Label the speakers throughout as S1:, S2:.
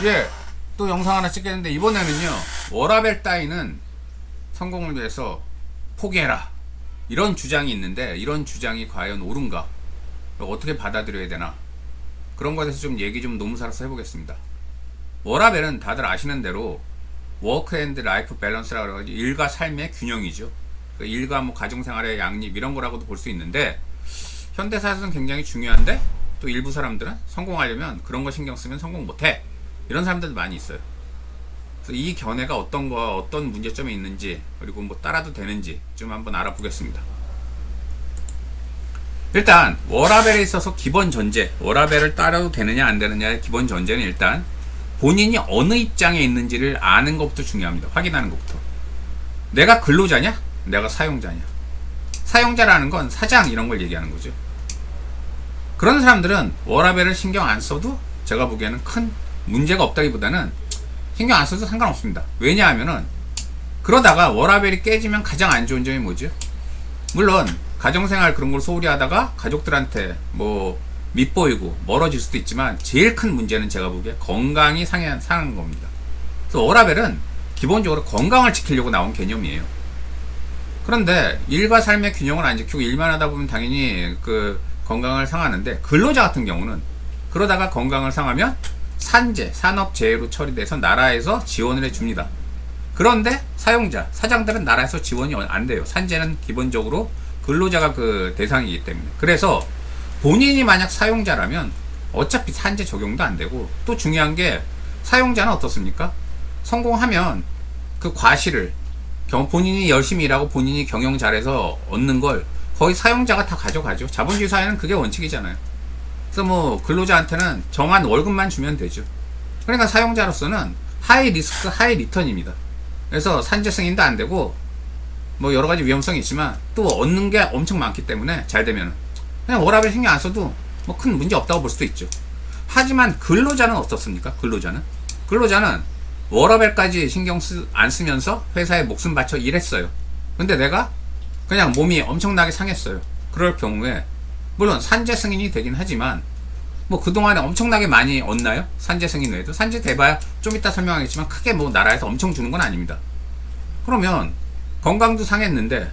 S1: 예, 또 영상 하나 찍겠는데 이번에는요, 워라밸 따위는 성공을 위해서 포기해라, 이런 주장이 있는데 이런 주장이 과연 옳은가, 어떻게 받아들여야 되나, 그런 것에 대해서 좀 얘기 좀 노무살아서 해보겠습니다. 워라밸은 다들 아시는 대로 워크 앤드 라이프 밸런스라고 그래가지고 일과 삶의 균형이죠. 그 일과 뭐 가정생활의 양립 이런 거라고도 볼 수 있는데, 현대사에서는 굉장히 중요한데 또 일부 사람들은 성공하려면 그런 거 신경 쓰면 성공 못해, 이런 사람들도 많이 있어요. 그래서 이 견해가 어떤 문제점이 있는지, 그리고 뭐 따라도 되는지 좀 한번 알아보겠습니다. 일단 워라밸에 있어서 기본 전제, 워라밸을 따라도 되느냐 안 되느냐의 기본 전제는 일단 본인이 어느 입장에 있는지를 아는 것부터 중요합니다. 확인하는 것부터. 내가 근로자냐? 내가 사용자냐? 사용자라는 건 사장 이런 걸 얘기하는 거죠. 그런 사람들은 워라밸을 신경 안 써도 제가 보기에는 큰 문제가 없다기보다는 신경 안 써도 상관없습니다. 왜냐하면은 그러다가 워라밸이 깨지면 가장 안 좋은 점이 뭐죠? 물론 가정생활 그런 걸 소홀히 하다가 가족들한테 뭐 밉보이고 멀어질 수도 있지만, 제일 큰 문제는 제가 보기에 건강이 상한 겁니다. 그래서 워라밸은 기본적으로 건강을 지키려고 나온 개념이에요. 그런데 일과 삶의 균형을 안 지키고 일만 하다 보면 당연히 그 건강을 상하는데, 근로자 같은 경우는 그러다가 건강을 상하면 산재, 산업재해로 처리돼서 나라에서 지원을 해줍니다. 그런데 사용자, 사장들은 나라에서 지원이 안 돼요. 산재는 기본적으로 근로자가 그 대상이기 때문에. 그래서 본인이 만약 사용자라면 어차피 산재 적용도 안 되고, 또 중요한 게 사용자는 어떻습니까? 성공하면 그 과실을 본인이 열심히 일하고 본인이 경영 잘해서 얻는 걸 거의 사용자가 다 가져가죠. 자본주의 사회는 그게 원칙이잖아요. 그래서 뭐 근로자한테는 정한 월급만 주면 되죠. 그러니까 사용자로서는 하이 리스크 하이 리턴입니다. 그래서 산재 승인도 안 되고 뭐 여러 가지 위험성이 있지만 또 얻는 게 엄청 많기 때문에 잘 되면 그냥 워라밸 신경 안 써도 뭐 큰 문제 없다고 볼 수도 있죠. 하지만 근로자는 어떻습니까? 근로자는 워라밸까지 신경 안 쓰면서 회사에 목숨 바쳐 일했어요. 근데 내가 그냥 몸이 엄청나게 상했어요. 그럴 경우에 물론 산재 승인이 되긴 하지만 뭐 그동안에 엄청나게 많이 얻나요? 산재 승인 외에도. 산재 돼봐야 좀 이따 설명하겠지만 크게 뭐 나라에서 엄청 주는 건 아닙니다. 그러면 건강도 상했는데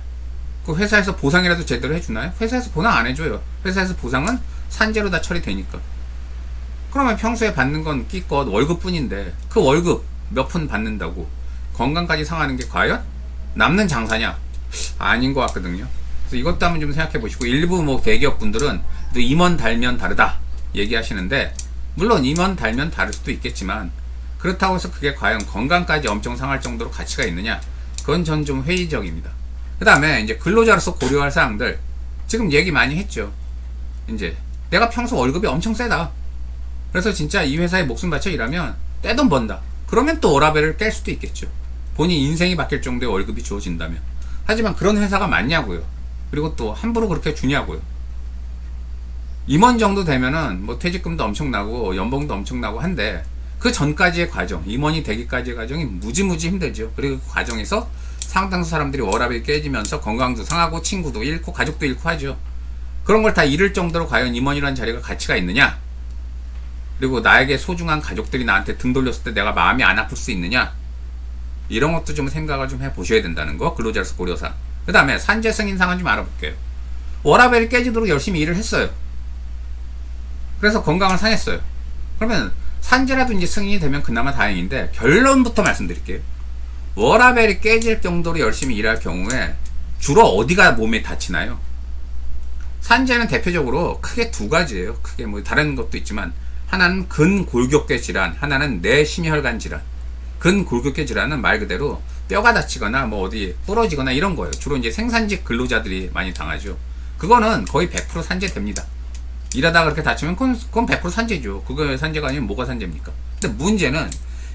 S1: 그 회사에서 보상이라도 제대로 해주나요? 회사에서 보상 안 해줘요. 회사에서 보상은 산재로 다 처리되니까. 그러면 평소에 받는 건 끼껏 월급뿐인데 그 월급 몇 푼 받는다고 건강까지 상하는 게 과연 남는 장사냐? 아닌 것 같거든요. 그래서 이것도 한번 좀 생각해 보시고, 일부 뭐 대기업 분들은 또 임원 달면 다르다 얘기하시는데, 물론 임원 달면 다를 수도 있겠지만 그렇다고 해서 그게 과연 건강까지 엄청 상할 정도로 가치가 있느냐? 그건 전 좀 회의적입니다. 그 다음에 이제 근로자로서 고려할 사항들, 지금 얘기 많이 했죠. 이제 내가 평소 월급이 엄청 세다, 그래서 진짜 이 회사에 목숨 바쳐 일하면 떼돈 번다, 그러면 또 워라밸을 깰 수도 있겠죠. 본인 인생이 바뀔 정도의 월급이 주어진다면. 하지만 그런 회사가 많냐고요. 그리고 또 함부로 그렇게 주냐고요. 임원 정도 되면은 뭐 퇴직금도 엄청나고 연봉도 엄청나고 한데, 그 전까지의 과정, 임원이 되기까지의 과정이 무지무지 힘들죠. 그리고 그 과정에서 상당수 사람들이 워라밸이 깨지면서 건강도 상하고 친구도 잃고 가족도 잃고 하죠. 그런 걸 다 잃을 정도로 과연 임원이라는 자리가 가치가 있느냐? 그리고 나에게 소중한 가족들이 나한테 등 돌렸을 때 내가 마음이 안 아플 수 있느냐? 이런 것도 좀 생각을 좀 해보셔야 된다는 거, 근로자로서 고려사항. 그 다음에 산재 승인상은 좀 알아볼게요. 워라밸이 깨지도록 열심히 일을 했어요. 그래서 건강을 상했어요. 그러면 산재라도 이제 승인이 되면 그나마 다행인데, 결론부터 말씀드릴게요. 워라밸이 깨질 정도로 열심히 일할 경우에 주로 어디가 몸에 다치나요? 산재는 대표적으로 크게 두 가지예요. 크게 뭐 다른 것도 있지만, 하나는 근골격계 질환, 하나는 뇌심혈관 질환. 근골격계 질환은 말 그대로 뼈가 다치거나 뭐 어디 부러지거나 이런 거예요. 주로 이제 생산직 근로자들이 많이 당하죠. 그거는 거의 100% 산재됩니다. 일하다가 그렇게 다치면 그건 100% 산재죠. 그거 산재가 아니면 뭐가 산재입니까? 근데 문제는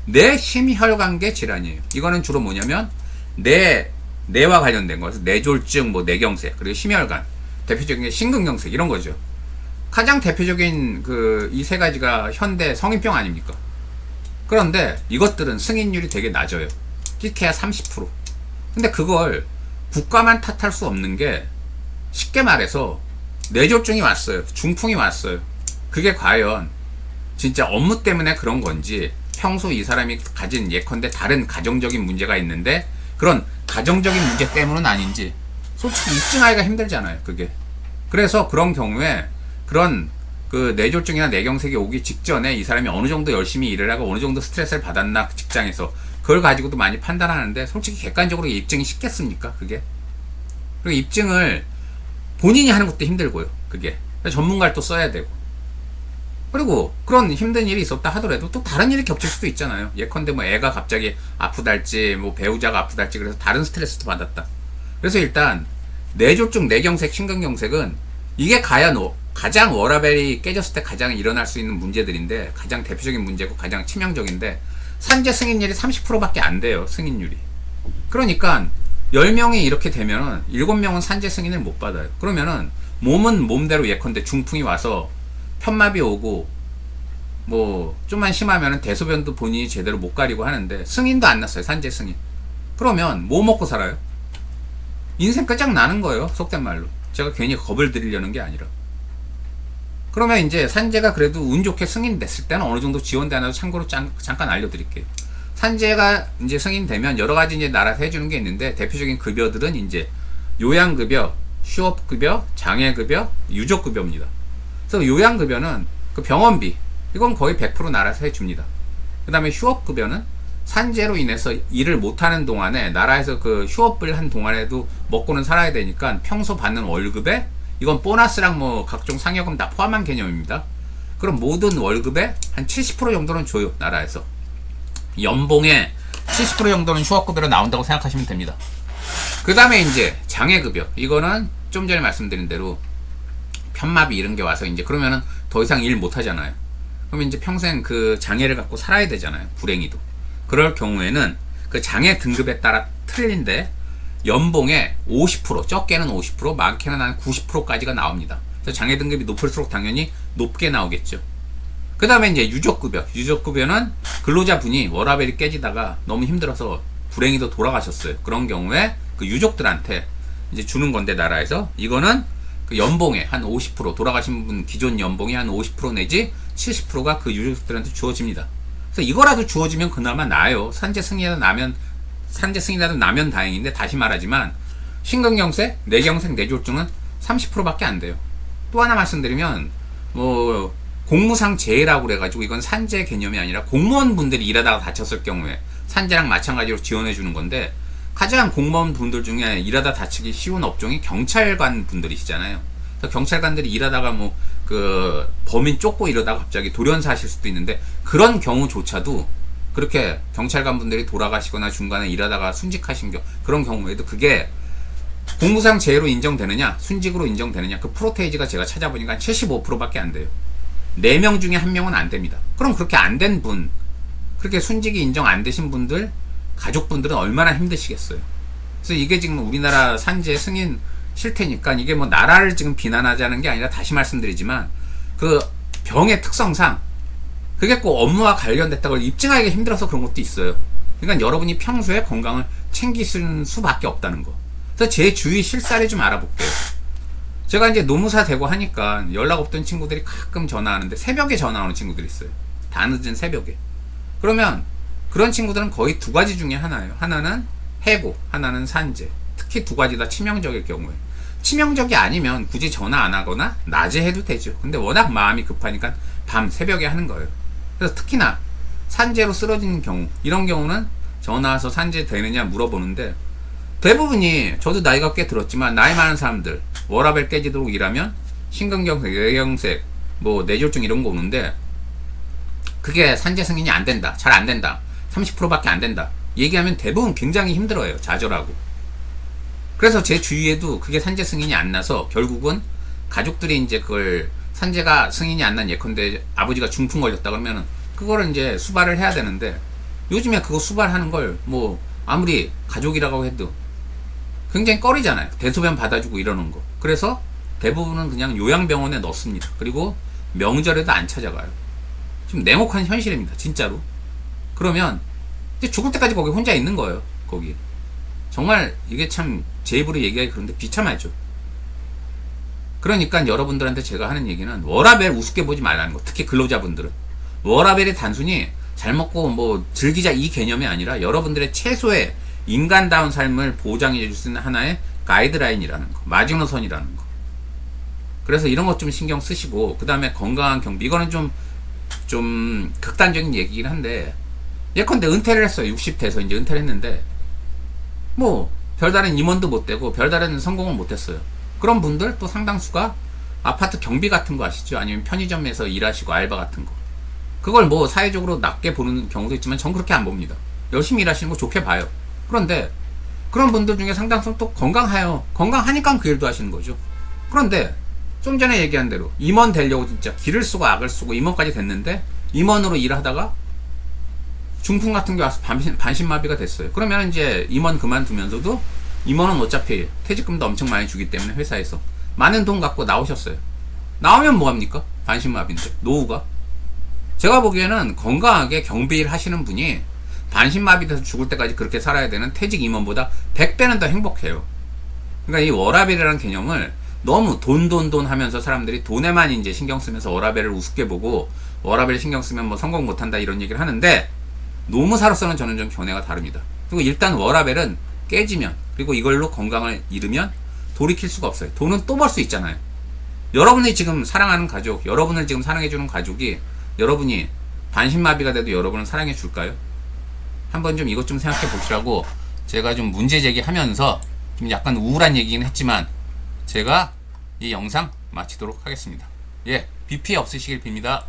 S1: 뇌심혈관계 질환이에요. 이거는 주로 뭐냐면 뇌와 관련된 거에서 뇌졸중, 뭐 뇌경색, 그리고 심혈관, 대표적인 게 심근경색 이런 거죠. 가장 대표적인 그 이 세 가지가 현대 성인병 아닙니까? 그런데 이것들은 승인율이 되게 낮아요. 끼케야 30%. 근데 그걸 국가만 탓할 수 없는 게, 쉽게 말해서 뇌졸중이 왔어요. 중풍이 왔어요. 그게 과연 진짜 업무 때문에 그런 건지, 평소 이 사람이 가진 예컨대 다른 가정적인 문제가 있는데 그런 가정적인 문제 때문은 아닌지 솔직히 입증하기가 힘들잖아요. 그게. 그래서 그런 경우에 그런 그 뇌졸중이나 뇌경색이 오기 직전에 이 사람이 어느 정도 열심히 일을 하고 어느 정도 스트레스를 받았나 직장에서 그걸 가지고도 많이 판단하는데 솔직히 객관적으로 입증이 쉽겠습니까? 그게. 그리고 입증을 본인이 하는 것도 힘들고요. 그게. 전문가를 또 써야 되고. 그리고 그런 힘든 일이 있었다 하더라도 또 다른 일이 겹칠 수도 있잖아요. 예컨대 뭐 애가 갑자기 아프달지 뭐 배우자가 아프달지 그래서 다른 스트레스도 받았다. 그래서 일단 뇌졸중, 뇌경색, 심근경색은 이게 가장 워라밸이 깨졌을 때 가장 일어날 수 있는 문제들인데 가장 대표적인 문제고 가장 치명적인데 산재 승인율이 30%밖에 안 돼요. 승인율이. 그러니까 10명이 이렇게 되면은 7명은 산재 승인을 못 받아요. 그러면은 몸은 몸대로 예컨대 중풍이 와서 편마비 오고 뭐 좀만 심하면은 대소변도 본인이 제대로 못 가리고 하는데 승인도 안 났어요. 산재 승인. 그러면 뭐 먹고 살아요? 인생 끝장나는 거예요. 속된 말로. 제가 괜히 겁을 드리려는 게 아니라. 그러면 이제 산재가 그래도 운 좋게 승인됐을 때는 어느 정도 지원되나도 참고로 잠깐 알려드릴게요. 산재가 이제 승인되면 여러 가지 이제 나라에서 해주는 게 있는데 대표적인 급여들은 이제 요양급여, 휴업급여, 장애급여, 유족급여입니다. 그래서 요양급여는 그 병원비, 이건 거의 100% 나라에서 해줍니다. 그 다음에 휴업급여는 산재로 인해서 일을 못하는 동안에 나라에서 그 휴업을 한 동안에도 먹고는 살아야 되니까 평소 받는 월급에 이건 보너스랑 뭐 각종 상여금 다 포함한 개념입니다. 그럼 모든 월급의 한 70% 정도는 줘요. 나라에서. 연봉의 70% 정도는 휴업급여로 나온다고 생각하시면 됩니다. 그 다음에 이제 장애급여. 이거는 좀 전에 말씀드린 대로 편마비 이런 게 와서 이제 그러면은 더 이상 일 못 하잖아요. 그러면 이제 평생 그 장애를 갖고 살아야 되잖아요. 불행히도. 그럴 경우에는 그 장애 등급에 따라 틀린데 연봉의 50%, 적게는 50%, 많게는 한 90%까지가 나옵니다. 그래서 장애 등급이 높을수록 당연히 높게 나오겠죠. 그 다음에 이제 유족급여. 유족급여는 근로자분이 워라밸이 깨지다가 너무 힘들어서 불행히도 돌아가셨어요. 그런 경우에 그 유족들한테 이제 주는 건데 나라에서 이거는 그 연봉의 한 50%, 돌아가신 분 기존 연봉의 한 50% 내지 70%가 그 유족들한테 주어집니다. 그래서 이거라도 주어지면 그나마 나아요. 산재 승인이라도 나면 다행인데 다시 말하지만 심근경색, 뇌경색, 뇌졸중은 30%밖에 안 돼요. 또 하나 말씀드리면 뭐 공무상 재해라고 그래가지고 이건 산재 개념이 아니라 공무원분들이 일하다가 다쳤을 경우에 산재랑 마찬가지로 지원해 주는 건데 가장 공무원 분들 중에 일하다 다치기 쉬운 업종이 경찰관 분들이시잖아요. 그래서 경찰관들이 일하다가 뭐 그 범인 쫓고 이러다가 갑자기 돌연사하실 수도 있는데 그런 경우조차도 그렇게 경찰관 분들이 돌아가시거나 중간에 일하다가 순직하신 그런 경우에도 그게 공무상 재해로 인정되느냐 순직으로 인정되느냐 그 프로테이지가 제가 찾아보니까 75%밖에 안 돼요. 4명 중에 1명은 안 됩니다. 그럼 그렇게 안 된 분, 그렇게 순직이 인정 안 되신 분들 가족분들은 얼마나 힘드시겠어요. 그래서 이게 지금 우리나라 산재 승인 실태니까 이게 뭐 나라를 지금 비난하자는 게 아니라 다시 말씀드리지만 그 병의 특성상 그게 꼭 업무와 관련됐다고 입증하기가 힘들어서 그런 것도 있어요. 그러니까 여러분이 평소에 건강을 챙기실 수밖에 없다는 거. 그래서 제 주위 실사를 좀 알아볼게요. 제가 이제 노무사 되고 하니까 연락 없던 친구들이 가끔 전화하는데 새벽에 전화 오는 친구들이 있어요. 다 늦은 새벽에. 그러면 그런 친구들은 거의 두 가지 중에 하나예요. 하나는 해고, 하나는 산재. 특히 두 가지 다 치명적일 경우에. 치명적이 아니면 굳이 전화 안 하거나 낮에 해도 되죠. 근데 워낙 마음이 급하니까 밤 새벽에 하는 거예요. 그래서 특히나 산재로 쓰러지는 경우, 이런 경우는 전화 와서 산재 되느냐 물어보는데 대부분이 저도 나이가 꽤 들었지만 나이 많은 사람들 워라밸 깨지도록 일하면 심근경색, 뇌경색, 뭐 뇌졸중 이런 거 오는데 그게 산재 승인이 안 된다, 잘 안 된다, 30%밖에 안 된다 얘기하면 대부분 굉장히 힘들어요. 좌절하고. 그래서 제 주위에도 그게 산재 승인이 안 나서 결국은 가족들이 이제 그걸 산재가 승인이 안 난 예컨대 아버지가 중풍 걸렸다 그러면은 그거를 이제 수발을 해야 되는데 요즘에 그거 수발하는 걸 뭐 아무리 가족이라고 해도 굉장히 꺼리잖아요. 대소변 받아주고 이러는 거. 그래서 대부분은 그냥 요양병원에 넣습니다. 그리고 명절에도 안 찾아가요. 지금 냉혹한 현실입니다. 진짜로. 그러면 이제 죽을 때까지 거기 혼자 있는 거예요. 거기. 정말 이게 참 제 입으로 얘기하기 그런데 비참하죠. 그러니까 여러분들한테 제가 하는 얘기는 워라밸 우습게 보지 말라는 거. 특히 근로자분들은. 워라밸이 단순히 잘 먹고 뭐 즐기자 이 개념이 아니라 여러분들의 최소의 인간다운 삶을 보장해 줄 수 있는 하나의 가이드라인이라는 거, 마지노선이라는 거. 그래서 이런 것 좀 신경 쓰시고, 그 다음에 건강한 경비. 이거는 좀 극단적인 얘기긴 한데, 예컨대 은퇴를 했어요. 60 돼서 이제 은퇴를 했는데, 뭐 별다른 임원도 못 되고 별다른 성공을 못 했어요. 그런 분들 또 상당수가 아파트 경비 같은 거 아시죠? 아니면 편의점에서 일하시고 알바 같은 거. 그걸 뭐 사회적으로 낮게 보는 경우도 있지만 전 그렇게 안 봅니다. 열심히 일하시는 거 좋게 봐요. 그런데 그런 분들 중에 상당수는 또 건강해요. 건강하니까 그 일도 하시는 거죠. 그런데 좀 전에 얘기한 대로 임원 되려고 진짜 기를 쓰고 악을 쓰고 임원까지 됐는데, 임원으로 일하다가 중풍 같은 게 와서 반신마비가 됐어요. 그러면 이제 임원 그만두면서도, 임원은 어차피 퇴직금도 엄청 많이 주기 때문에 회사에서 많은 돈 갖고 나오셨어요. 나오면 뭐합니까? 반신마비인데, 노후가. 제가 보기에는 건강하게 경비일 하시는 분이 반신마비 돼서 죽을 때까지 그렇게 살아야 되는 퇴직 임원보다 100배는 더 행복해요. 그러니까 이 워라밸이라는 개념을 너무 돈 하면서 사람들이 돈에만 이제 신경 쓰면서 워라밸을 우습게 보고, 워라밸 신경 쓰면 뭐 성공 못한다 이런 얘기를 하는데, 노무사로서는 저는 좀 견해가 다릅니다. 그리고 일단 워라밸은 깨지면, 그리고 이걸로 건강을 잃으면 돌이킬 수가 없어요. 돈은 또 벌 수 있잖아요. 여러분이 지금 사랑하는 가족, 여러분을 지금 사랑해주는 가족이 여러분이 반신마비가 돼도 여러분을 사랑해 줄까요? 한번 좀 이것 좀 생각해 보시라고 제가 좀 문제 제기하면서 좀 약간 우울한 얘기긴 했지만 제가 이 영상 마치도록 하겠습니다. 예, 비 피해 없으시길 빕니다.